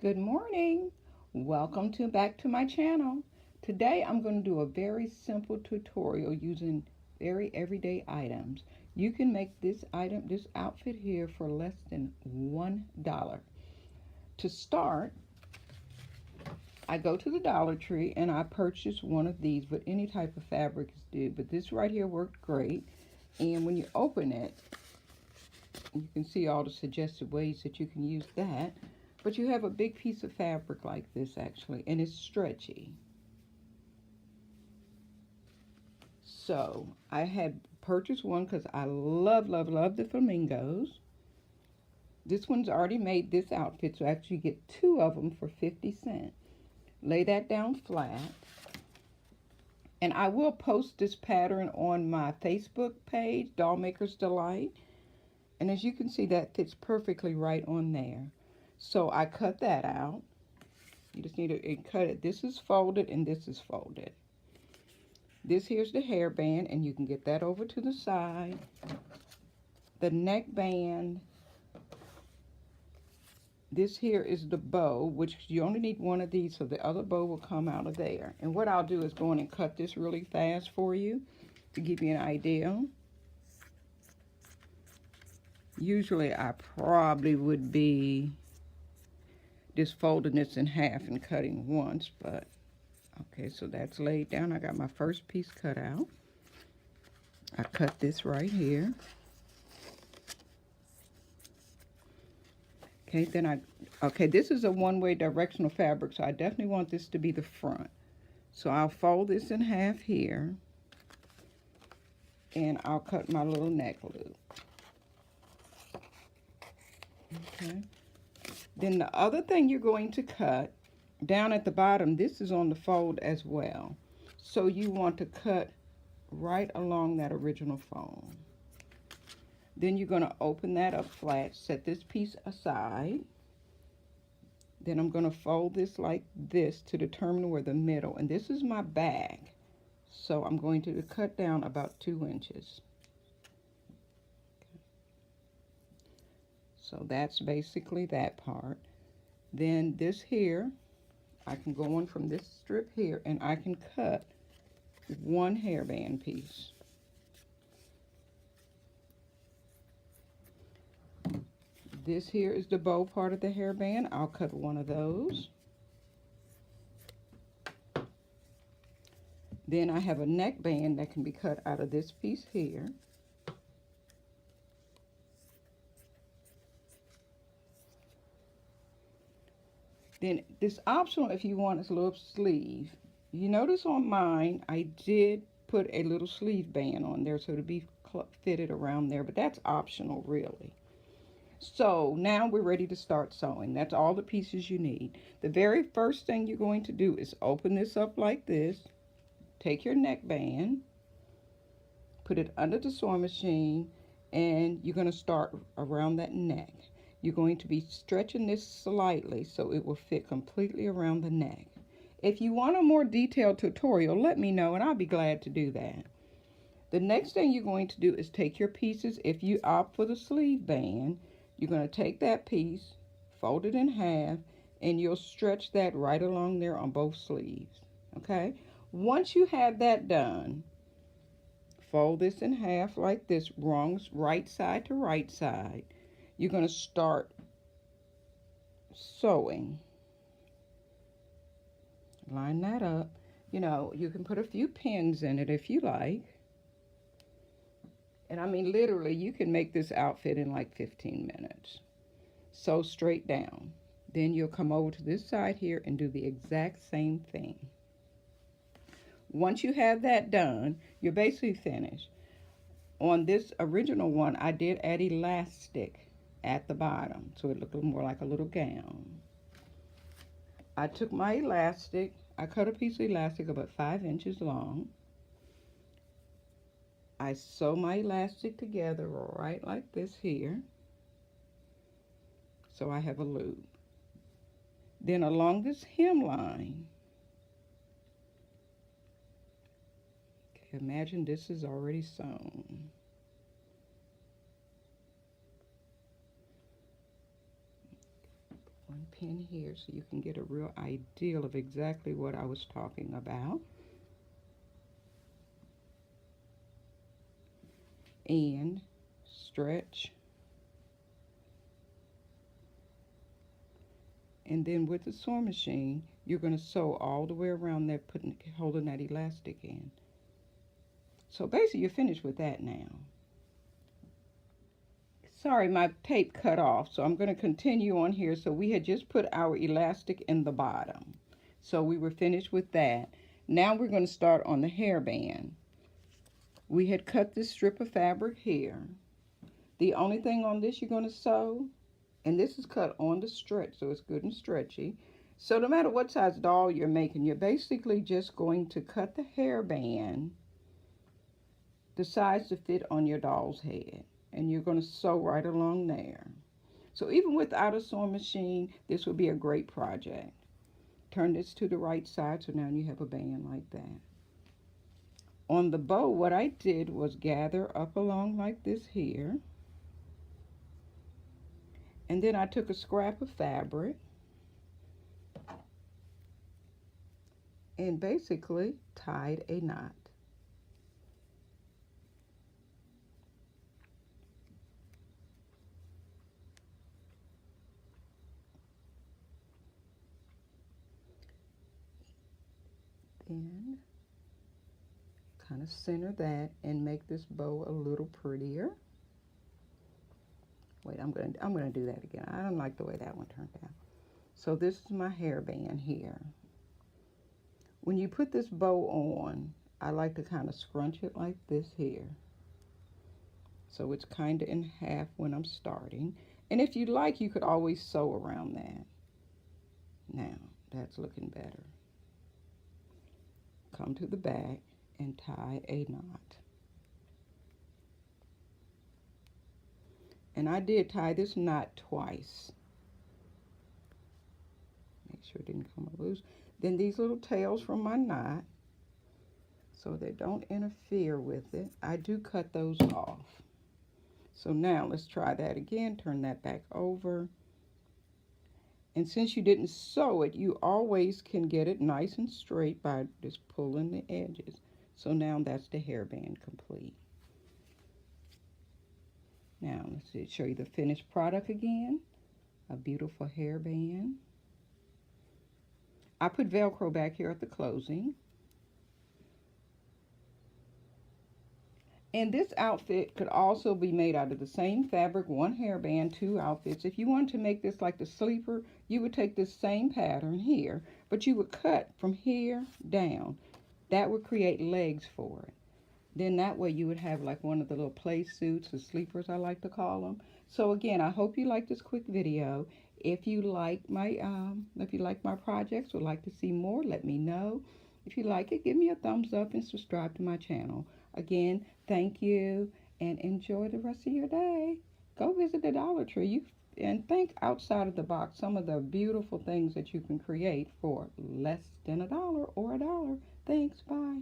Good morning. Welcome back to my channel. Today I'm going to do a very simple tutorial using very everyday items. You can make this outfit here for less than $1. To start, I go to the Dollar Tree and I purchase one of these, but any type of fabric is good. But this right here worked great. And when you open it, you can see all the suggested ways that you can use that. But you have a big piece of fabric like this actually, and it's stretchy. So I had purchased one because I love the flamingos. This one's already made this outfit, so actually you get two of them for 50 cents. Lay that down flat. And I will post this pattern on my Facebook page, Doll Maker's Delight. And as you can see, that fits perfectly right on there. So I cut that out. You just need to cut it. This is folded and this is folded. This here's the hairband, and you can get that over to the side. The neckband. This here is the bow, which you only need one of these, so the other bow will come out of there. And what I'll do is go in and cut this really fast for you to give you an idea. Usually I probably would be just folding this in half and cutting once, but okay, so that's laid down. I got my first piece cut out. I cut this right here. Okay, okay, this is a one-way directional fabric, so I definitely want this to be the front. So I'll fold this in half here, and I'll cut my little neck loop. Okay. Then the other thing you're going to cut, down at the bottom, this is on the fold as well. So you want to cut right along that original fold. Then you're going to open that up flat, set this piece aside. Then I'm going to fold this like this to determine where the middle, and this is my back. So I'm going to cut down about 2 inches. So that's basically that part. Then this here, I can go on from this strip here and I can cut one hairband piece. This here is the bow part of the hairband. I'll cut one of those. Then I have a neckband that can be cut out of this piece here. Then this optional if you want is a little sleeve. You notice on mine, I did put a little sleeve band on there so it'll be fitted around there, but that's optional really. So now we're ready to start sewing. That's all the pieces you need. The very first thing you're going to do is open this up like this. Take your neckband, put it under the sewing machine, and you're going to start around that neck. You're going to be stretching this slightly so it will fit completely around the neck. If you want a more detailed tutorial, let me know and I'll be glad to do that. The next thing you're going to do is take your pieces. If you opt for the sleeve band, you're going to take that piece, fold it in half, and you'll stretch that right along there on both sleeves. Okay? Once you have that done, fold this in half like this, right side to right side. You're going to start sewing. Line that up. You know, you can put a few pins in it if you like. And I mean, literally, you can make this outfit in like 15 minutes. Sew straight down. Then you'll come over to this side here and do the exact same thing. Once you have that done, you're basically finished. On this original one, I did add elastic at the bottom, so it looked a little more like a little gown. I took my elastic, I cut a piece of elastic about 5 inches long. I sew my elastic together right like this here. So I have a loop. Then along this hemline, okay, imagine this is already sewn. One pin here so you can get a real idea of exactly what I was talking about. And stretch. And then with the sewing machine, you're going to sew all the way around there, holding that elastic in. So basically you're finished with that now. Sorry, my tape cut off, so I'm going to continue on here. So we had just put our elastic in the bottom. So we were finished with that. Now we're going to start on the hairband. We had cut this strip of fabric here. The only thing on this you're going to sew, and this is cut on the stretch, so it's good and stretchy. So no matter what size doll you're making, you're basically just going to cut the hairband the size to fit on your doll's head. And you're going to sew right along there. So even without a sewing machine, this would be a great project. Turn this to the right side, so now you have a band like that. On the bow, what I did was gather up along like this here. And then I took a scrap of fabric and basically tied a knot. Then kind of center that and make this bow a little prettier. Wait, I'm gonna do that again. I don't like the way that one turned out. So this is my hairband here. When you put this bow on, I like to kind of scrunch it like this here. So it's kind of in half when I'm starting. And if you like, you could always sew around that. Now, that's looking better. Come to the back and tie a knot. And I did tie this knot twice. Make sure it didn't come loose. Then these little tails from my knot, so they don't interfere with it, I do cut those off. So now let's try that again. Turn that back over. And since you didn't sew it, you always can get it nice and straight by just pulling the edges. So now that's the hairband complete. Now let's show you the finished product again. A beautiful hairband. I put Velcro back here at the closing. And this outfit could also be made out of the same fabric, one hairband, two outfits. If you wanted to make this like the sleeper, you would take this same pattern here, but you would cut from here down. That would create legs for it. Then that way you would have like one of the little play suits, or sleepers I like to call them. So again, I hope you like this quick video. If you like my projects, would like to see more, let me know. If you like it, give me a thumbs up and subscribe to my channel. Again, thank you and enjoy the rest of your day. Go visit the Dollar Tree and think outside of the box some of the beautiful things that you can create for less than $1 or $1. Thanks, bye.